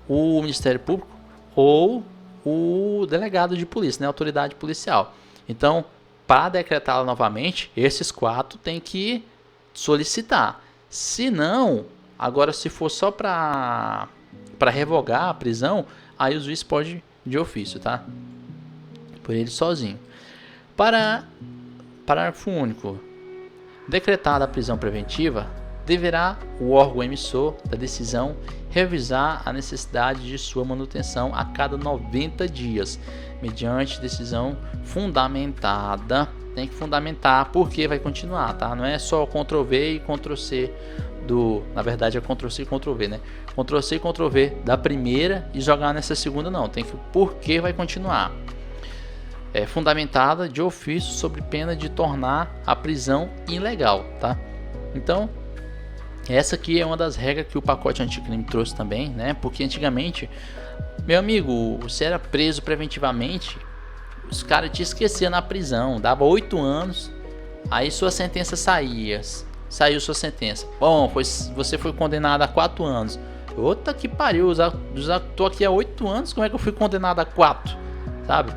o Ministério Público ou o delegado de polícia, né, a autoridade policial. Então, para decretá-la novamente, esses 4 tem que solicitar. Se não, Agora, se for só para revogar a prisão, aí o juiz pode de ofício, tá? Por ele sozinho. Parágrafo único. Decretada a prisão preventiva, deverá o órgão emissor da decisão revisar a necessidade de sua manutenção a cada 90 dias, mediante decisão fundamentada. Tem que fundamentar porque vai continuar, tá? Não é só Ctrl+V e Ctrl+C na verdade é Ctrl+C e Ctrl+V, né? Ctrl+C e Ctrl+V da primeira e jogar nessa segunda não, tem que porque vai continuar. É fundamentada de ofício sob pena de tornar a prisão ilegal, tá? Então, essa aqui é uma das regras que o pacote anticrime trouxe também, né? Porque antigamente, meu amigo, você era preso preventivamente, os caras te esqueciam na prisão, dava 8 anos, aí sua sentença saiu sua sentença. Bom, você foi condenado a 4 anos. Outra que pariu, já tô aqui há 8 anos, como é que eu fui condenado a 4? Sabe?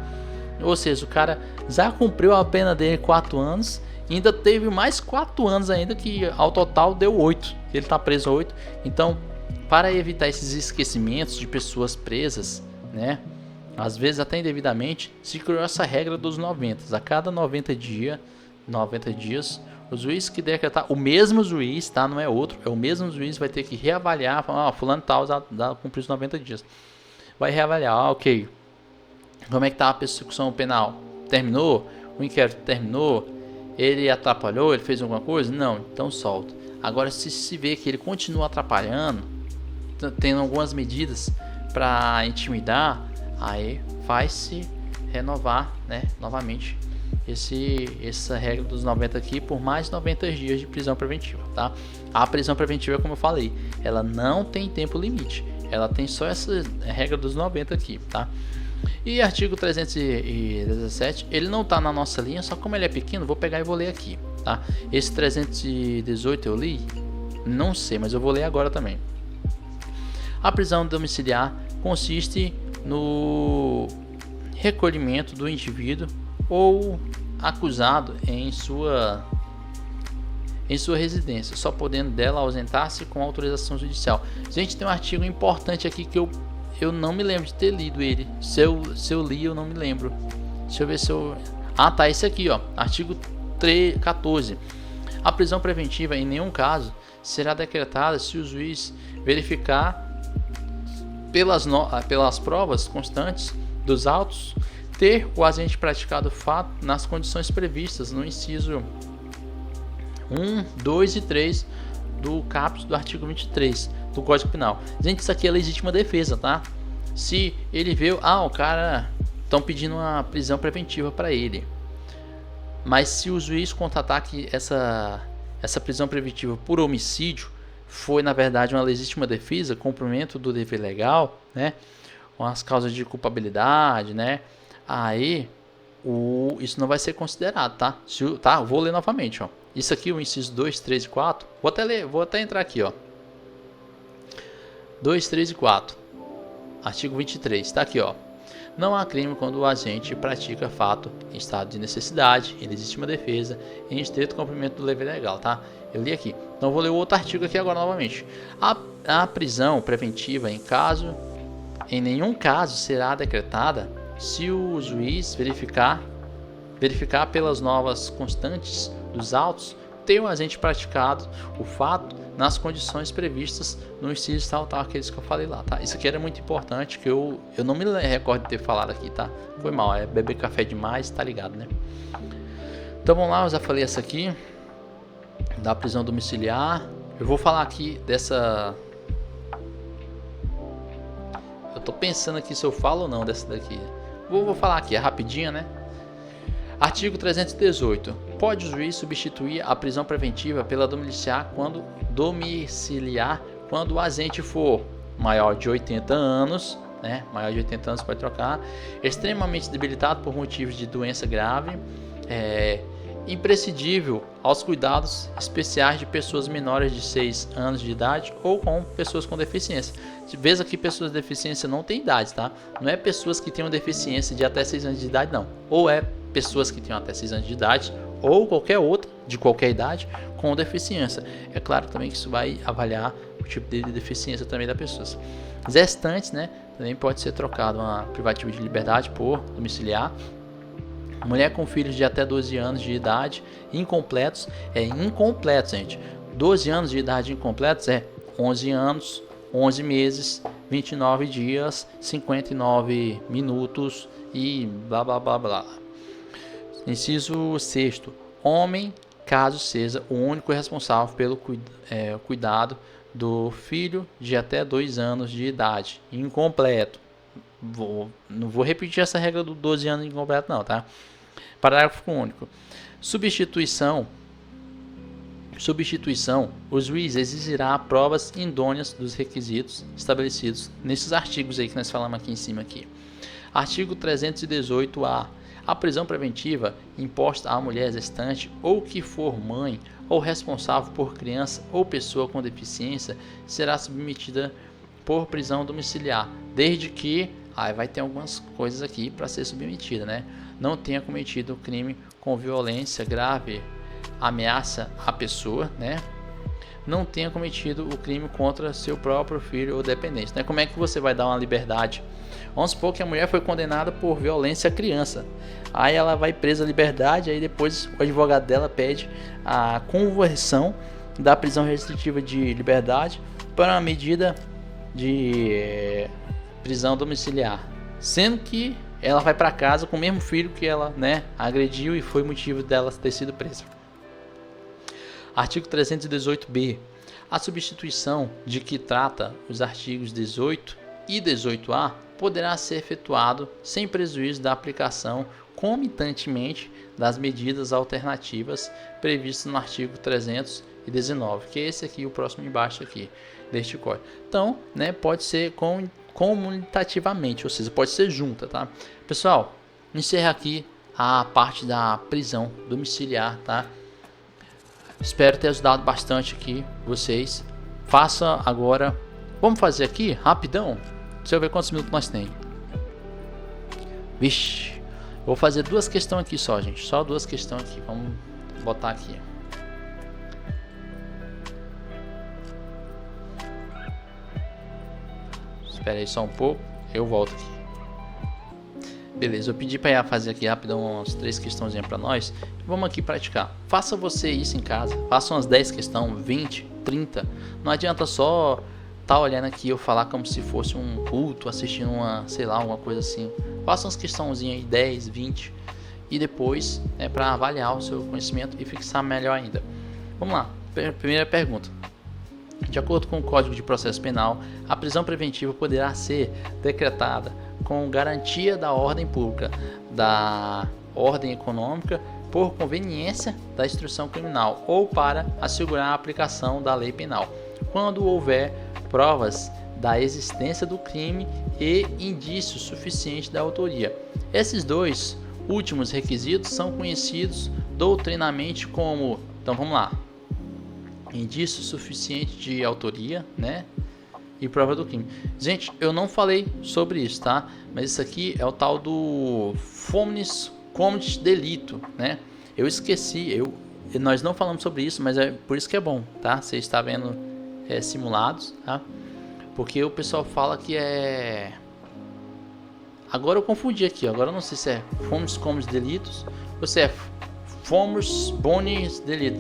Ou seja, o cara já cumpriu a pena dele 4 anos, ainda teve mais 4 anos ainda, que ao total deu 8. Ele está preso a 8. Então, para evitar esses esquecimentos de pessoas presas, né? Às vezes até indevidamente, se criou essa regra dos 90. A cada 90 dias, o juiz que decretar, o mesmo juiz, tá? Não é outro, é o mesmo juiz, vai ter que reavaliar, falar, fulano tal, já cumpriu os 90 dias. Vai reavaliar, ok. Como é que tá a persecução penal? Terminou? O inquérito terminou? Ele atrapalhou? Ele fez alguma coisa? Não, então solta. Agora, se vê que ele continua atrapalhando, tendo algumas medidas para intimidar, aí vai-se renovar, né, novamente essa regra dos 90 aqui por mais 90 dias de prisão preventiva, tá? A prisão preventiva, como eu falei, ela não tem tempo limite, ela tem só essa regra dos 90 aqui, tá? E artigo 317, ele não está na nossa linha, só como ele é pequeno, vou pegar e vou ler aqui, tá? Esse 318 eu li? Não sei, mas eu vou ler agora também. A prisão domiciliar consiste no recolhimento do indivíduo ou acusado em sua residência, só podendo dela ausentar-se com autorização judicial. Gente, tem um artigo importante aqui que eu não me lembro de ter lido ele. Se eu li, eu não me lembro. Deixa eu ver se eu... Ah, tá, esse aqui, ó. Artigo 14. A prisão preventiva em nenhum caso será decretada se o juiz verificar pelas provas constantes dos autos ter o agente praticado o fato nas condições previstas no inciso 1, 2 e 3 do caput do artigo 23 do Código Penal. Gente, isso aqui é legítima defesa, tá? Se ele vê, o cara estão pedindo uma prisão preventiva para ele, mas se o juiz constatar que essa prisão preventiva por homicídio foi na verdade uma legítima defesa, cumprimento do dever legal, né, com as causas de culpabilidade, né, aí isso não vai ser considerado, tá? Tá, vou ler novamente, ó. Isso aqui, o inciso 2, 3 e 4, vou até entrar aqui, ó. 2, 3 e 4, artigo 23, tá aqui, ó. Não há crime quando o agente pratica fato em estado de necessidade, em legítima defesa, em estreito cumprimento do dever legal, tá? Eu li aqui. Então vou ler o outro artigo aqui agora novamente. A prisão preventiva em nenhum caso será decretada se o juiz verificar pelas novas constantes dos autos ter o agente praticado o fato nas condições previstas no inciso tal, aqueles que eu falei lá, tá? Isso aqui era muito importante, que eu não me recordo de ter falado aqui, tá? Foi mal, é beber café demais, tá ligado, né? Então vamos lá, eu já falei essa aqui, da prisão domiciliar. Eu vou falar aqui dessa... Eu tô pensando aqui se eu falo ou não dessa daqui. Vou falar aqui, é rapidinho, né? Artigo 318. Pode o juiz substituir a prisão preventiva pela domiciliar quando o agente for maior de 80 anos, né? Maior de 80 anos pode trocar, extremamente debilitado por motivos de doença grave, imprescindível aos cuidados especiais de pessoas menores de 6 anos de idade ou com pessoas com deficiência. Veja que pessoas com deficiência não tem idade, tá? Não é pessoas que tenham deficiência de até 6 anos de idade, não. Ou é pessoas que tenham até 6 anos de idade ou qualquer outra de qualquer idade com deficiência. É claro também que isso vai avaliar o tipo de deficiência também da pessoa. Gestantes, né, também pode ser trocado uma privativa de liberdade por domiciliar. Mulher com filhos de até 12 anos de idade incompletos, incompletos, gente. 12 anos de idade incompletos é 11 anos, 11 meses, 29 dias, 59 minutos e blá blá blá blá. Inciso 6º. Homem, caso seja o único responsável pelo cuidado do filho de até 2 anos de idade incompleto. Não vou repetir essa regra do 12 anos incompleto não, tá? Parágrafo único. Substituição, o juiz exigirá provas idôneas dos requisitos estabelecidos nesses artigos aí que nós falamos aqui em cima aqui. Artigo 318-A. A prisão preventiva imposta à mulher gestante ou que for mãe ou responsável por criança ou pessoa com deficiência será submetida por prisão domiciliar, desde que vai ter algumas coisas aqui para ser submetida, né? Não tenha cometido crime com violência grave, ameaça à pessoa, né? Não tenha cometido o crime contra seu próprio filho ou dependente, né? Como é que você vai dar uma liberdade? Vamos supor que a mulher foi condenada por violência à criança. Aí ela vai presa à liberdade, aí depois o advogado dela pede a conversão da prisão restritiva de liberdade para uma medida de prisão domiciliar, sendo que ela vai para casa com o mesmo filho que ela, né, agrediu e foi motivo dela ter sido presa. Artigo 318-B. A substituição de que trata os artigos 18 e 18-A poderá ser efetuado sem prejuízo da aplicação comitantemente das medidas alternativas previstas no artigo 319, que é esse aqui, o próximo embaixo aqui deste código. Então, né, pode ser comutativamente, ou seja, pode ser junta, tá? Pessoal, encerra aqui a parte da prisão domiciliar, tá? Espero ter ajudado bastante aqui vocês. Faça agora, vamos fazer aqui rapidão. Deixa eu ver quantos minutos nós tem. Vixe, vou fazer 2 questões aqui só, gente. Só 2 questões aqui. Vamos botar aqui. Espera aí só um pouco. Eu volto aqui. Beleza, eu pedi para ela fazer aqui rapidão umas 3 questõezinhas para nós. Vamos aqui praticar. Faça você isso em casa. Faça umas 10 questões, 20, 30. Não adianta só olhando aqui eu falar como se fosse um culto, assistindo uma, sei lá, alguma coisa assim. Faça umas questãozinhas aí, 10, 20 e depois para avaliar o seu conhecimento e fixar melhor ainda. Vamos lá, primeira pergunta. De acordo com o Código de Processo Penal, a prisão preventiva poderá ser decretada com garantia da ordem pública, da ordem econômica, por conveniência da instrução criminal ou para assegurar a aplicação da lei penal, quando houver provas da existência do crime e indícios suficientes da autoria. Esses 2 últimos requisitos são conhecidos doutrinamente como, então vamos lá, indício suficiente de autoria, né, e prova do crime. Gente, eu não falei sobre isso, tá? Mas isso aqui é o tal do Formis Comit Delito, né? Eu esqueci, nós não falamos sobre isso, mas é por isso que é bom, tá? Você está vendo simulados, tá? Porque o pessoal fala que é... Agora eu confundi aqui, agora eu não sei se é Formis Comit Delitos ou se é Formis Bonis Delito.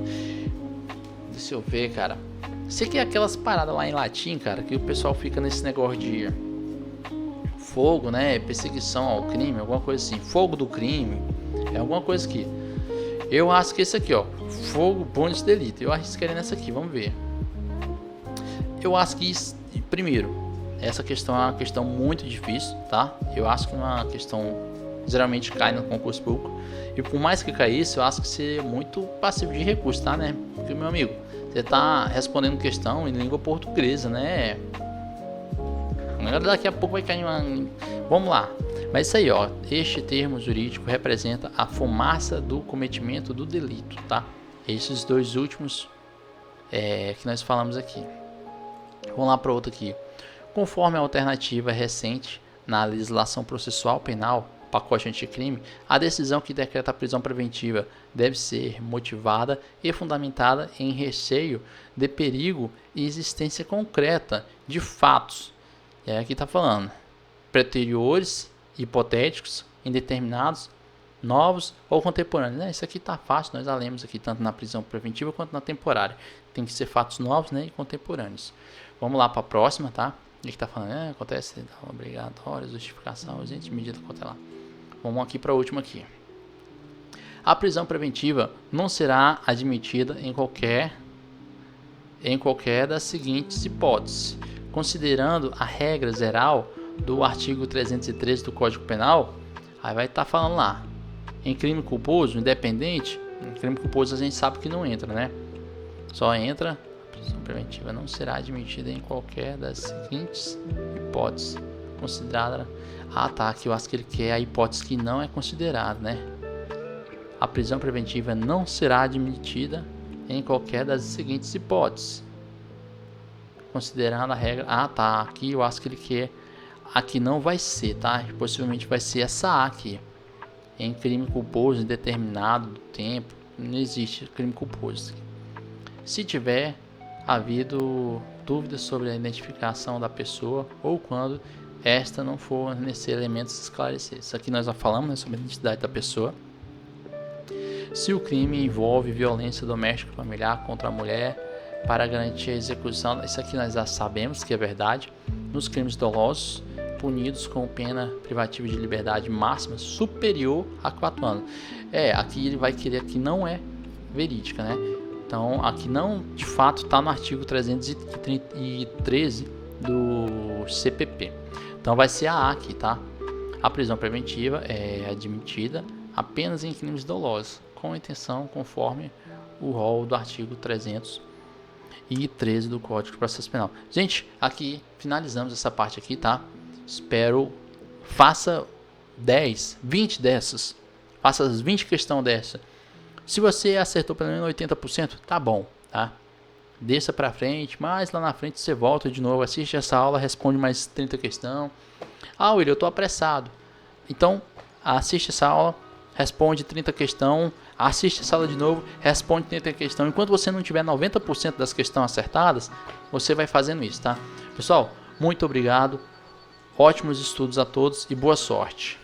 Deixa eu ver, cara. Sei que é aquelas paradas lá em latim, cara, que o pessoal fica nesse negócio de fogo, né? Perseguição ao crime, alguma coisa assim. Fogo do crime, é alguma coisa aqui. Eu acho que esse aqui, ó, Fogo Bonis Delito. Eu arriscaria nessa aqui, vamos ver. Eu acho que, primeiro, essa questão é uma questão muito difícil, tá? Eu acho que é uma questão geralmente cai no concurso público. E por mais que caísse, eu acho que seria muito passivo de recurso, tá, né? Porque, meu amigo, você tá respondendo questão em língua portuguesa, né? Daqui a pouco vai cair uma... Vamos lá. Mas isso aí, ó. Este termo jurídico representa a fumaça do cometimento do delito, tá? Esses 2 últimos que nós falamos aqui. Vamos lá para outro aqui. Conforme a alternativa recente na legislação processual penal, pacote anticrime, a decisão que decreta a prisão preventiva deve ser motivada e fundamentada em receio de perigo e existência concreta de fatos. E aí aqui está falando, preteriores, hipotéticos, indeterminados, novos ou contemporâneos. Isso aqui está fácil, nós já lemos aqui tanto na prisão preventiva quanto na temporária. Tem que ser fatos novos, né, e contemporâneos. Vamos lá para a próxima, tá? Ele está falando, acontece obrigatória, justificação, ausente, medida cautelar. Vamos aqui para a última aqui. A prisão preventiva não será admitida em qualquer das seguintes hipóteses, considerando a regra geral do artigo 313 do Código Penal. Aí vai estar falando lá, em crime culposo, independente, em crime culposo a gente sabe que não entra, né? Só entra, a prisão preventiva não será admitida em qualquer das seguintes hipóteses, considerada... aqui eu acho que ele quer a hipótese que não é considerada, né? A prisão preventiva não será admitida em qualquer das seguintes hipóteses, considerando a regra... aqui eu acho que ele quer... Aqui não vai ser, tá? Possivelmente vai ser essa A aqui. Em crime culposo indeterminado do tempo, não existe crime culposo. Se tiver havido dúvidas sobre a identificação da pessoa ou quando esta não for fornecer elementos esclarecidos. Isso aqui nós já falamos, né, sobre a identidade da pessoa. Se o crime envolve violência doméstica familiar contra a mulher para garantir a execução, isso aqui nós já sabemos que é verdade. Nos crimes dolosos, punidos com pena privativa de liberdade máxima superior a 4 anos. Aqui ele vai querer que não é verídica, né? Então, aqui não, de fato, está no artigo 313 do CPP. Então, vai ser a A aqui, tá? A prisão preventiva é admitida apenas em crimes dolosos, com intenção conforme o rol do artigo 313 do Código de Processo Penal. Gente, aqui finalizamos essa parte aqui, tá? Espero, faça 10, 20 dessas. Faça as 20 questões dessa. Se você acertou pelo menos 80%, tá bom, tá? Desça pra frente, mas lá na frente você volta de novo, assiste essa aula, responde mais 30 questões. William, eu tô apressado. Então, assiste essa aula, responde 30 questões, assiste essa aula de novo, responde 30 questões. Enquanto você não tiver 90% das questões acertadas, você vai fazendo isso, tá? Pessoal, muito obrigado. Ótimos estudos a todos e boa sorte.